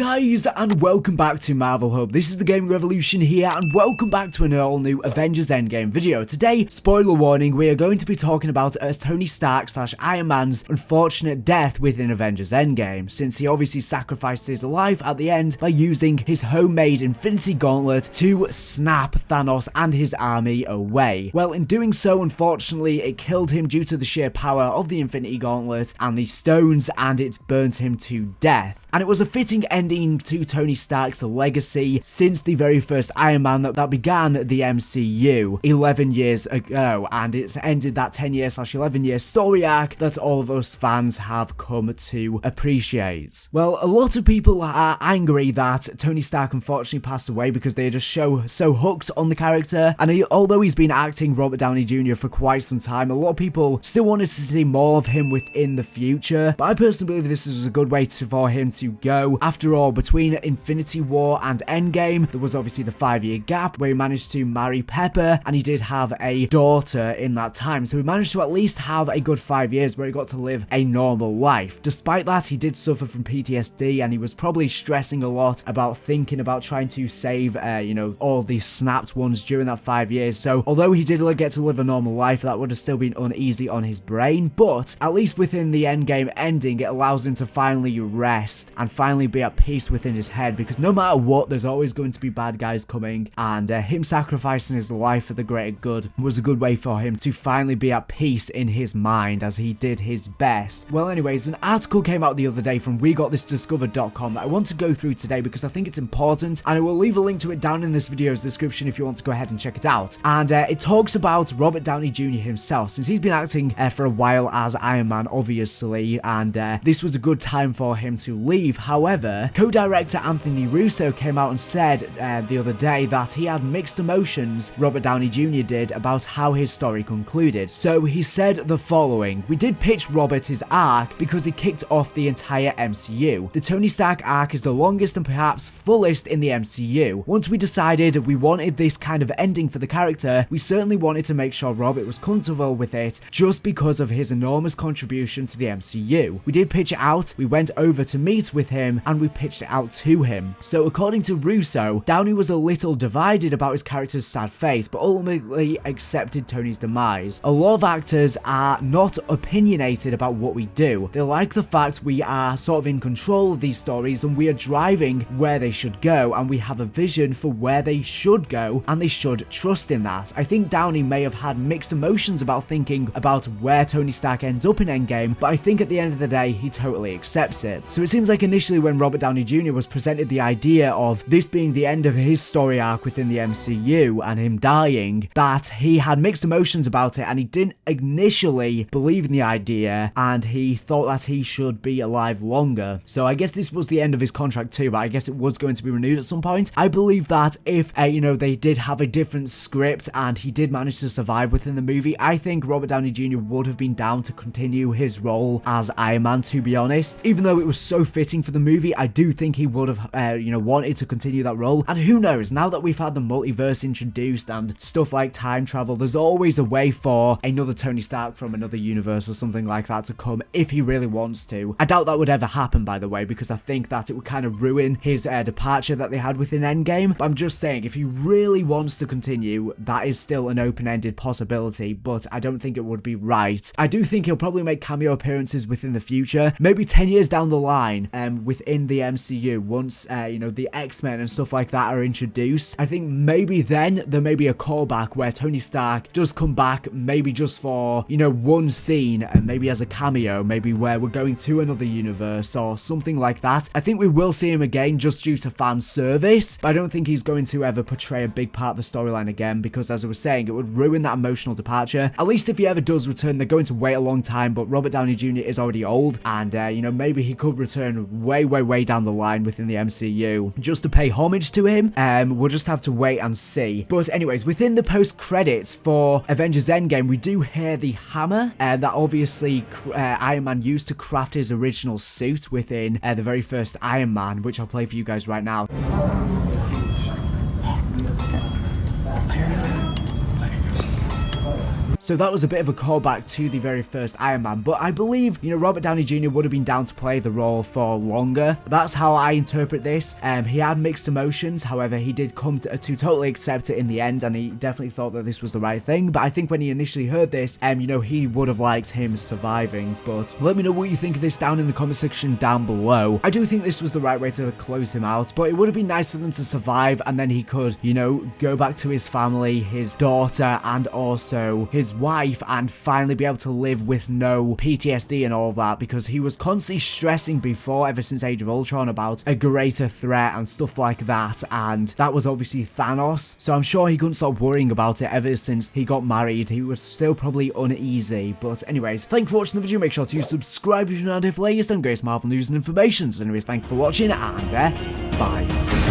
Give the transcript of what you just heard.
guys, and welcome back to Marvel Hub. This is the Gaming Revolution here, and welcome back to an all-new Avengers Endgame video. Today, spoiler warning, we are going to be talking about Tony Stark / Iron Man's unfortunate death within Avengers Endgame, since he obviously sacrificed his life at the end by using his homemade Infinity Gauntlet to snap Thanos and his army away. Well, in doing so, unfortunately, it killed him due to the sheer power of the Infinity Gauntlet and the stones, and it burnt him to death. And it was a fitting ending to Tony Stark's legacy since the very first Iron Man that began the MCU 11 years ago, and it's ended that 10-year / 11-year story arc that all of us fans have come to appreciate. Well, a lot of people are angry that Tony Stark unfortunately passed away because they are just so hooked on the character, and although he's been acting Robert Downey Jr. for quite some time, a lot of people still wanted to see more of him within the future, but I personally believe this was a good way for him to go. After all, between Infinity War and Endgame, there was obviously the 5-year gap where he managed to marry Pepper, and he did have a daughter in that time, so he managed to at least have a good 5 years where he got to live a normal life. Despite that, he did suffer from PTSD, and he was probably stressing a lot about thinking about trying to save, all these snapped ones during that 5 years, so although he did get to live a normal life, that would have still been uneasy on his brain, but at least within the Endgame ending, it allows him to finally rest and finally be at peace within his head, because no matter what, there's always going to be bad guys coming, and him sacrificing his life for the greater good was a good way for him to finally be at peace in his mind as he did his best. Well, anyways, an article came out the other day from WeGotThisDiscovered.com that I want to go through today because I think it's important, and I will leave a link to it down in this video's description if you want to go ahead and check it out. And it talks about Robert Downey Jr. himself, since he's been acting for a while as Iron Man, obviously, and this was a good time for him to leave. However, co-director Anthony Russo came out and said the other day that he had mixed emotions, Robert Downey Jr. did, about how his story concluded. So he said the following: "We did pitch Robert his arc because he kicked off the entire MCU. The Tony Stark arc is the longest and perhaps fullest in the MCU. Once we decided we wanted this kind of ending for the character, we certainly wanted to make sure Robert was comfortable with it just because of his enormous contribution to the MCU. We did pitch it out, we went over to meet with him, and we pitched it out to him." So according to Russo, Downey was a little divided about his character's sad fate, but ultimately accepted Tony's demise. "A lot of actors are not opinionated about what we do. They like the fact we are sort of in control of these stories, and we are driving where they should go, and we have a vision for where they should go, and they should trust in that." I think Downey may have had mixed emotions about thinking about where Tony Stark ends up in Endgame, but I think at the end of the day, he totally accepts it. So it seems like initially when Robert Downey Jr. was presented the idea of this being the end of his story arc within the MCU and him dying, that he had mixed emotions about it, and he didn't initially believe in the idea, and he thought that he should be alive longer. So I guess this was the end of his contract too, but I guess it was going to be renewed at some point. I believe that if, they did have a different script and he did manage to survive within the movie, I think Robert Downey Jr. would have been down to continue his role as Iron Man, to be honest. Even though it was so fitting for the movie, I do think he would have, wanted to continue that role. And who knows, now that we've had the multiverse introduced and stuff like time travel, there's always a way for another Tony Stark from another universe or something like that to come if he really wants to. I doubt that would ever happen, by the way, because I think that it would kind of ruin his departure that they had within Endgame. But I'm just saying, if he really wants to continue, that is still an open-ended possibility, but I don't think it would be right. I do think he'll probably make cameo appearances within the future, maybe 10 years down the line, within the MCU, once, the X-Men and stuff like that are introduced. I think maybe then there may be a callback where Tony Stark does come back, maybe just for, one scene, and maybe as a cameo, maybe where we're going to another universe or something like that. I think we will see him again just due to fan service, but I don't think he's going to ever portray a big part of the storyline again, because as I was saying, it would ruin that emotional departure. At least if he ever does return, they're going to wait a long time, but Robert Downey Jr. is already old, and maybe he could return way down the line within the MCU just to pay homage to him. We'll just have to wait and see. But anyways, within the post credits for Avengers Endgame, we do hear the hammer that obviously Iron Man used to craft his original suit within the very first Iron Man, which I'll play for you guys right now. So that was a bit of a callback to the very first Iron Man, but I believe, you know, Robert Downey Jr. would have been down to play the role for longer. That's how I interpret this. He had mixed emotions, however, he did come to totally accept it in the end, and he definitely thought that this was the right thing. But I think when he initially heard this, you know, he would have liked him surviving. But let me know what you think of this down in the comment section down below. I do think this was the right way to close him out, but it would have been nice for them to survive, and then he could, you know, go back to his family, his daughter, and also his wife, and finally be able to live with no PTSD and all of that, because he was constantly stressing before, ever since Age of Ultron, about a greater threat and stuff like that, and that was obviously Thanos. So I'm sure he couldn't stop worrying about it ever since he got married. He was still probably uneasy. But anyways, thank you for watching the video. Make sure to subscribe if you're not here for latest and greatest Marvel news and information. So anyways, thank you for watching, and bye.